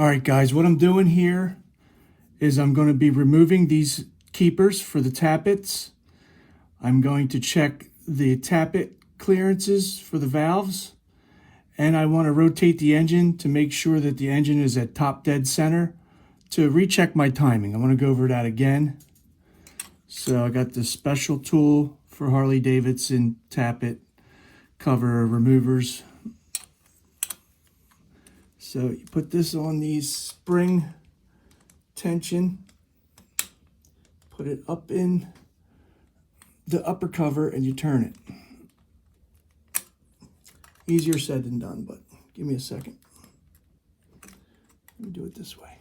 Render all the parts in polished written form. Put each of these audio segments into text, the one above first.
All right, guys, what I'm doing here is I'm going to be removing these keepers for the tappets. I'm going to check the tappet clearances for the valves, and I want to rotate the engine to make sure that the engine is at top dead center to recheck my timing. I want to go over that again. So I got this special tool for Harley-Davidson tappet cover removers. So you put this on these spring tension, put it up in the upper cover, and you turn it. Easier said than done, but give me a second. Let me do it this way.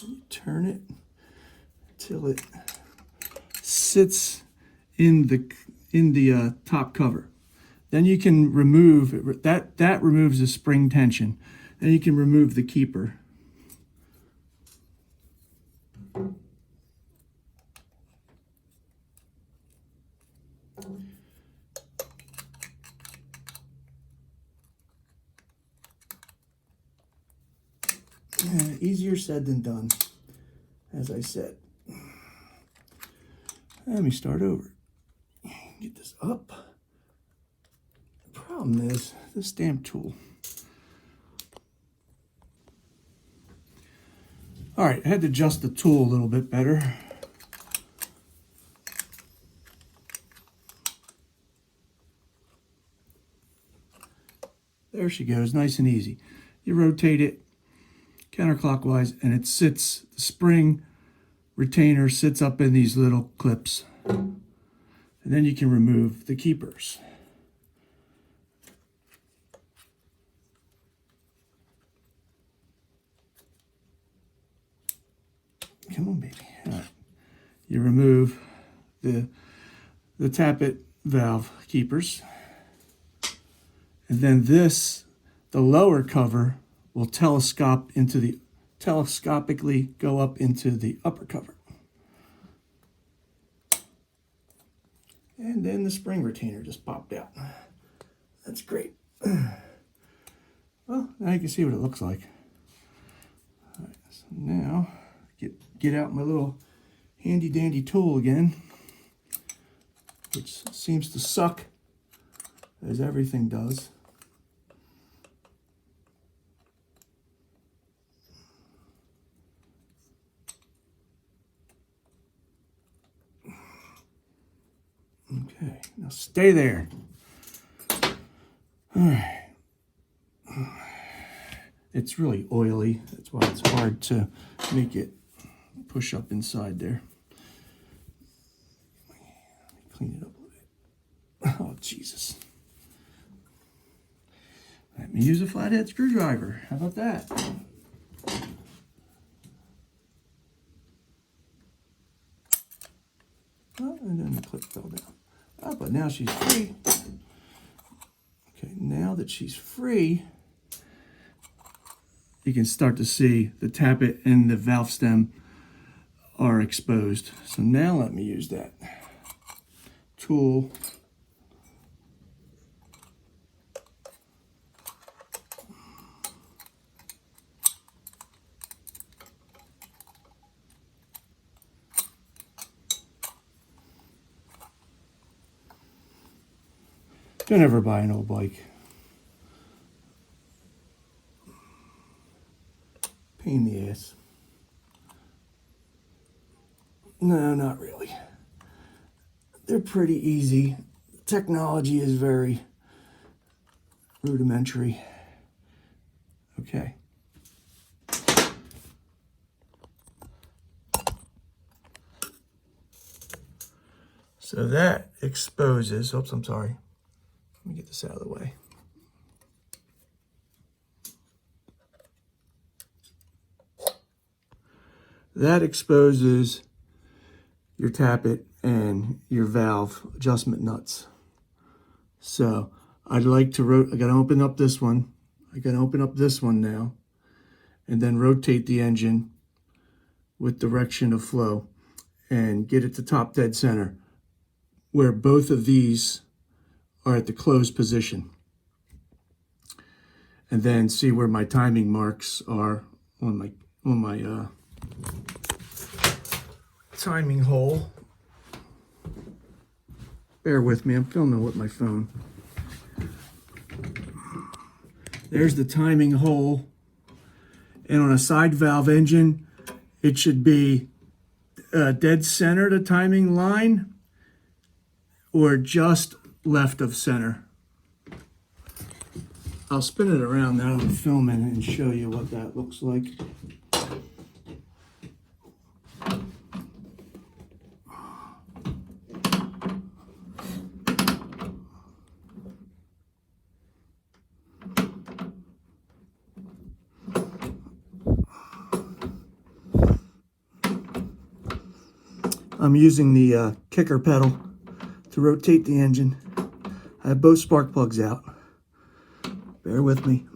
You turn it till it sits in the top cover. Then you can remove that removes the spring tension. Then you can remove the keeper. Easier said than done, as I said. Let me start over. Get this up. The problem is the stamp tool. All right, I had to adjust the tool a little bit better. There she goes, nice and easy. You rotate it counterclockwise and it sits, the spring retainer sits up in these little clips. And then you can remove the keepers. Come on, baby. All right. You remove the tappet valve keepers. And then this, the lower cover, will telescopically go up into the upper cover. And then the spring retainer just popped out. That's great. Well, now you can see what it looks like. All right, so now get out my little handy dandy tool again, which seems to suck, as everything does. Okay, now stay there. All right. It's really oily. That's why it's hard to make it push up inside there. Clean it up a little bit. Oh, Jesus. Let me use a flathead screwdriver. How about that? Oh, and then the clip fell down. Oh, but now she's free. Okay, now that she's free, you can start to see the tappet and the valve stem are exposed. So now let me use that tool. Don't ever buy an old bike. Pain in the ass. No, not really. They're pretty easy. Technology is very rudimentary. Okay. So that exposes, oops, I'm sorry. Let me get this out of the way. That exposes your tappet and your valve adjustment nuts. So I'd like to I gotta open up this one. I gotta open up this one now, and then rotate the engine with direction of flow and get it to top dead center, where both of these are at the closed position. and then see where my timing marks are on my timing hole. Bear with me, I'm filming with my phone. There's the timing hole. And on a side valve engine, it should be dead center the timing line or just left of center. I'll spin it around now and film it and show you what that looks like. I'm using the kicker pedal to rotate the engine. I have both spark plugs out. Bear with me.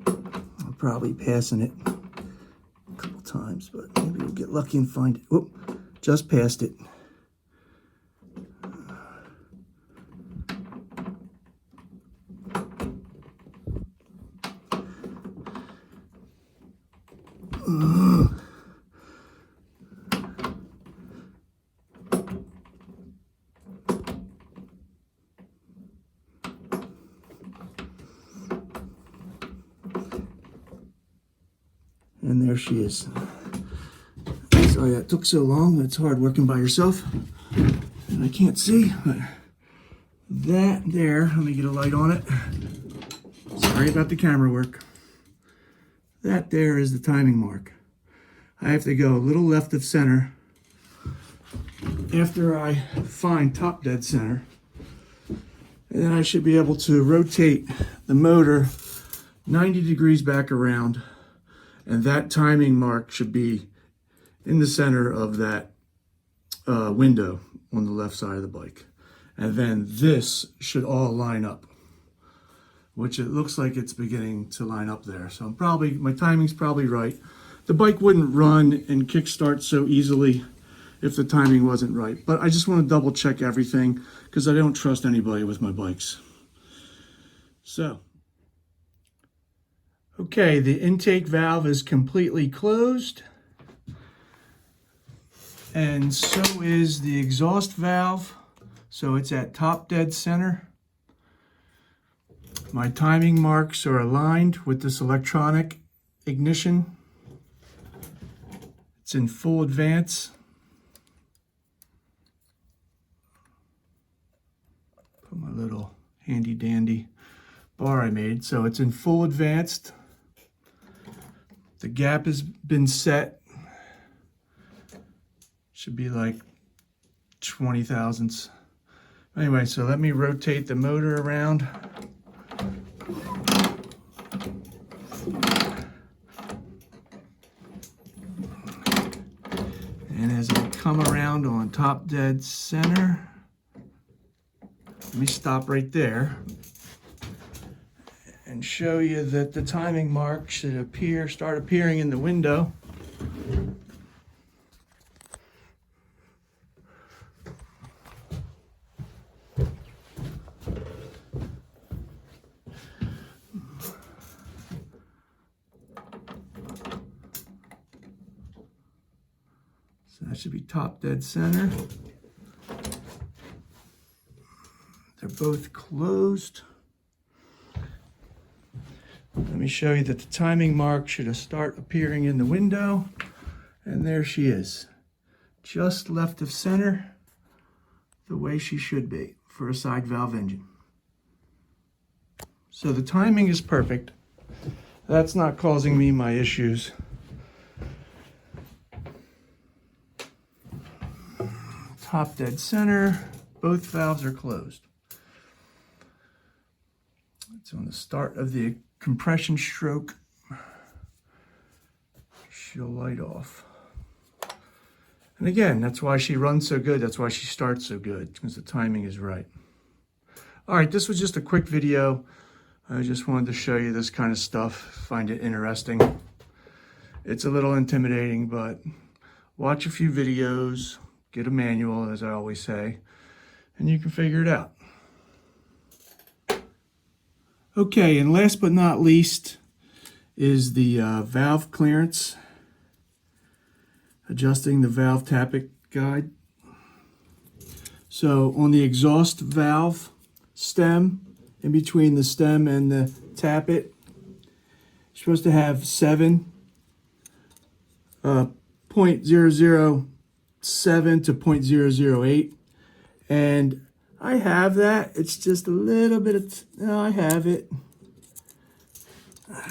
I'm probably passing it a couple times, but maybe we'll get lucky and find it. Whoop, just passed it. And there she is. Sorry that took so long. It's hard working by yourself. And I can't see, but that there, let me get a light on it. Sorry about the camera work. That there is the timing mark. I have to go a little left of center after I find top dead center. And then I should be able to rotate the motor 90 degrees back around. And that timing mark should be in the center of that window on the left side of the bike. And then this should all line up, which it looks like it's beginning to line up there. So my timing's probably right. The bike wouldn't run and kickstart so easily if the timing wasn't right. But I just want to double check everything because I don't trust anybody with my bikes. So. Okay, the intake valve is completely closed, and so is the exhaust valve, so it's at top dead center. My timing marks are aligned with this electronic ignition. It's in full advance. Put my little handy dandy bar I made, so it's in full advanced. The gap has been set. Should be like 20 thousandths. Anyway, so let me rotate the motor around. And as I come around on top dead center, let me stop right there and show you that the timing mark should start appearing in the window. So that should be top dead center. They're both closed. Let me show you that the timing mark should start appearing in the window. And there she is, just left of center, the way she should be for a side valve engine. So the timing is perfect. That's not causing me my issues. Top dead center, both valves are closed. It's on the start of the compression stroke. She'll light off. And again, that's why she runs so good. That's why she starts so good, because the timing is right. All right, this was just a quick video. I just wanted to show you this kind of stuff. Find it interesting. It's a little intimidating, but watch a few videos, get a manual, as I always say, and you can figure it out. Okay, and last but not least is the valve clearance. Adjusting the valve tappet guide. So on the exhaust valve stem, in between the stem and the tappet, you're supposed to have 0.007 to 0.008, and I have that. It's just a little bit of, no, I have it. A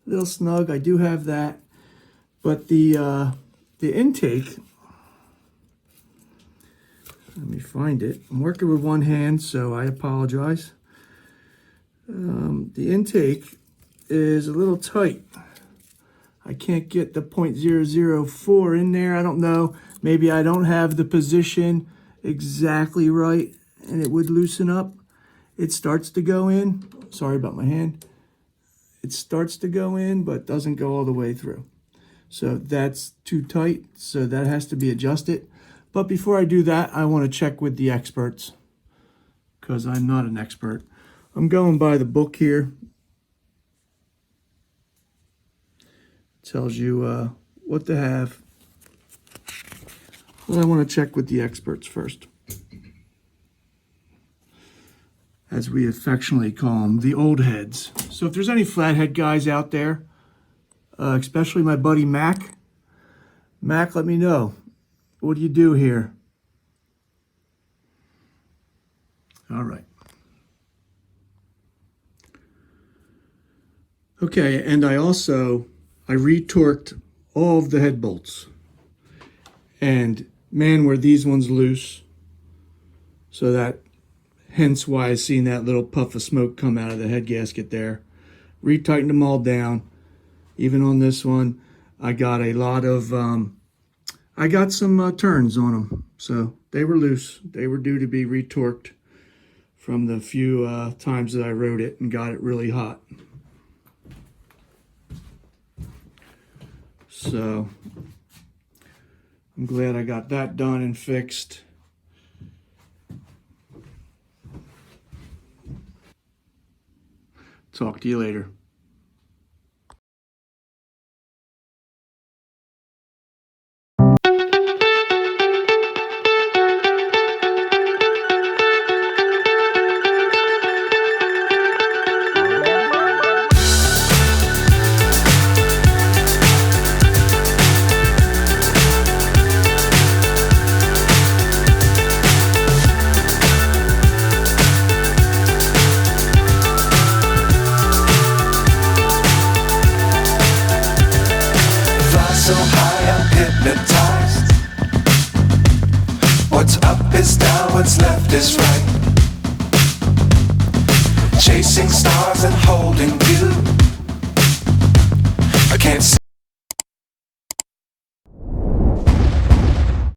little snug, I do have that. But the intake, let me find it. I'm working with one hand, so I apologize. The intake is a little tight. I can't get the 0.004 in there. I don't know. Maybe I don't have the position exactly right, and it would loosen up. It starts to go in. Sorry about my hand. It starts to go in, but doesn't go all the way through. So that's too tight, so that has to be adjusted. But before I do that, I want to check with the experts, because I'm not an expert. I'm going by the book here. It tells you what to have. But I want to check with the experts first, as we affectionately call them, the old heads. So if there's any flathead guys out there, especially my buddy Mac, let me know. What do you do here? All right. Okay, and I retorqued all of the head bolts. And man, were these ones loose. So that, hence why I seen that little puff of smoke come out of the head gasket there. Retightened them all down. Even on this one, I got a lot of, I got some turns on them. So they were loose. They were due to be retorqued from the few times that I rode it and got it really hot. So I'm glad I got that done and fixed. Talk to you later. So high I'm hypnotized. What's up is down, what's left is right. Chasing stars and holding you. I can't see